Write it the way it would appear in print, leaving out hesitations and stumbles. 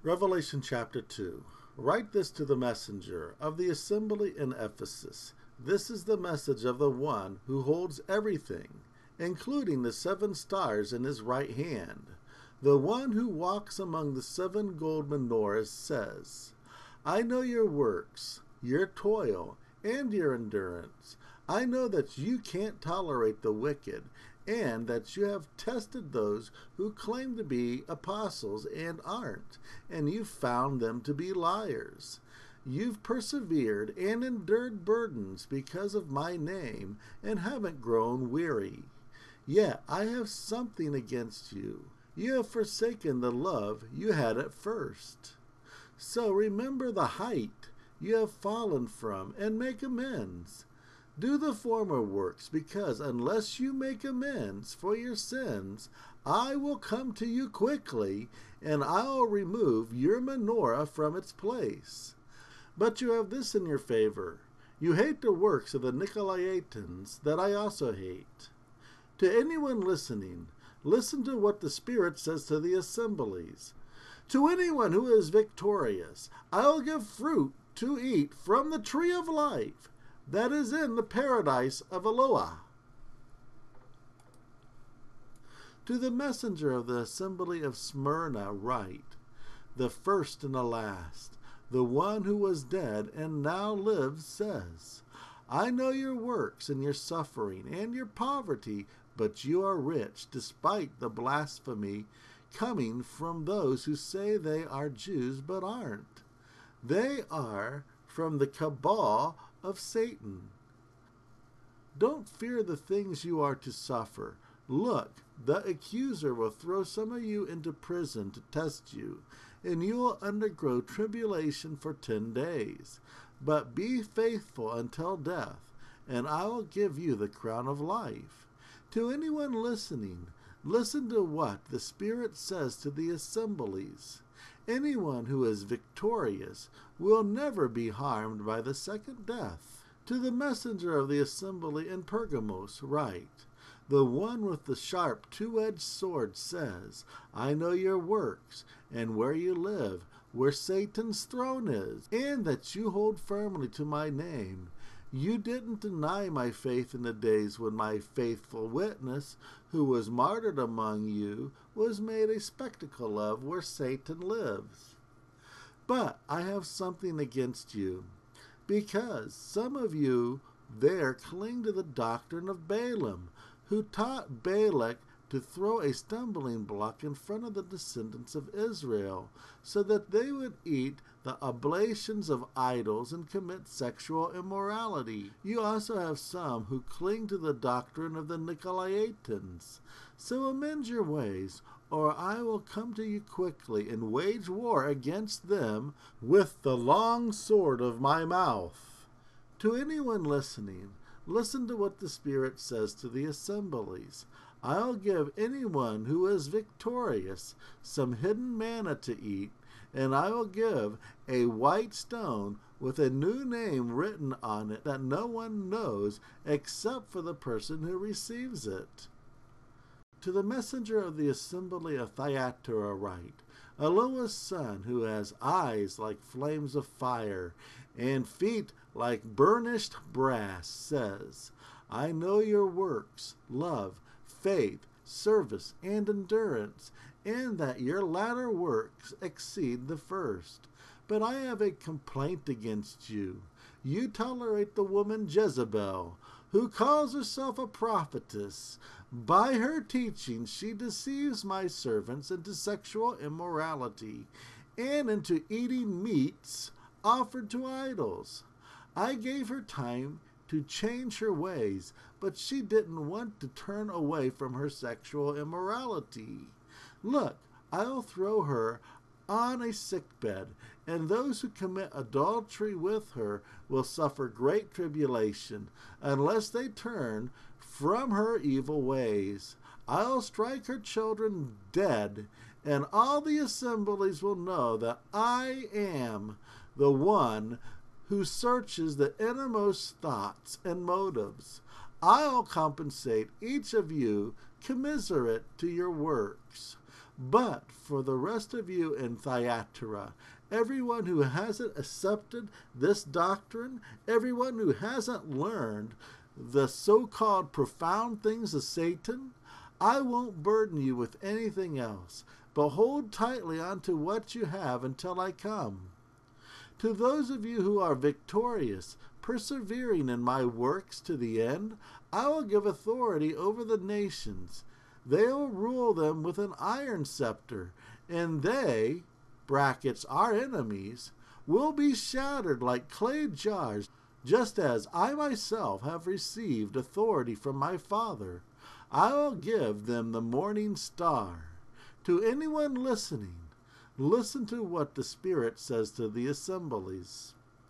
Revelation chapter 2. Write this to the messenger of the assembly in Ephesus. This is the message of the one who holds everything, including the 7 stars in his right hand. The one who walks among the 7 gold menorahs says, I know your works, your toil, and your endurance. I know that you can't tolerate the wicked, and that you have tested those who claim to be apostles and aren't, and you've found them to be liars. You've persevered and endured burdens because of my name, and haven't grown weary. Yet I have something against you. You have forsaken the love you had at first. So remember the height you have fallen from, and make amends. Do the former works, because unless you make amends for your sins, I will come to you quickly, and I'll remove your menorah from its place. But you have this in your favor. You hate the works of the Nicolaitans that I also hate. To anyone listening, listen to what the Spirit says to the assemblies. To anyone who is victorious, I'll give fruit to eat from the tree of life that is in the paradise of Eloah. To the messenger of the assembly of Smyrna write, the first and the last, the one who was dead and now lives says, I know your works and your suffering and your poverty, but you are rich despite the blasphemy coming from those who say they are Jews but aren't. They are from the cabal of Satan. Don't fear the things you are to suffer. Look, the accuser will throw some of you into prison to test you, and you will undergo tribulation for 10 days. But be faithful until death, and I will give you the crown of life. To anyone listening, listen to what the Spirit says to the assemblies. Anyone who is victorious will never be harmed by the second death. To the messenger of the assembly in Pergamos write, the one with the sharp 2-edged sword says, I know your works, and where you live, where Satan's throne is, and that you hold firmly to my name. You didn't deny my faith in the days when my faithful witness, who was martyred among you, was made a spectacle of where Satan lives. But I have something against you, because some of you there cling to the doctrine of Balaam, who taught Balak to throw a stumbling block in front of the descendants of Israel, so that they would eat the oblations of idols and commit sexual immorality. You also have some who cling to the doctrine of the Nicolaitans. So amend your ways, or I will come to you quickly and wage war against them with the long sword of my mouth. To anyone listening, listen to what the Spirit says to the assemblies. I'll give anyone who is victorious some hidden manna to eat, and I will give a white stone with a new name written on it that no one knows except for the person who receives it. To the messenger of the assembly of Thyatira write, Eloah's son, who has eyes like flames of fire and feet like burnished brass, says, I know your works, love, faith, service, and endurance, and that your latter works exceed the first. But I have a complaint against you. You tolerate the woman Jezebel, who calls herself a prophetess. By her teaching she deceives my servants into sexual immorality and into eating meats offered to idols. I gave her time to change her ways, but she didn't want to turn away from her sexual immorality. Look, I'll throw her on a sickbed, and those who commit adultery with her will suffer great tribulation, unless they turn from her evil ways. I'll strike her children dead, and all the assemblies will know that I am the one who searches the innermost thoughts and motives. I'll compensate each of you commiserate to your works. But for the rest of you in Thyatira, everyone who hasn't accepted this doctrine, everyone who hasn't learned the so-called profound things of Satan, I won't burden you with anything else, but hold tightly onto what you have until I come. To those of you who are victorious, persevering in my works to the end, I will give authority over the nations. They will rule them with an iron scepter, and they, brackets, our enemies, will be shattered like clay jars, just as I myself have received authority from my Father. I will give them the morning star. To anyone listening, listen to what the Spirit says to the assemblies.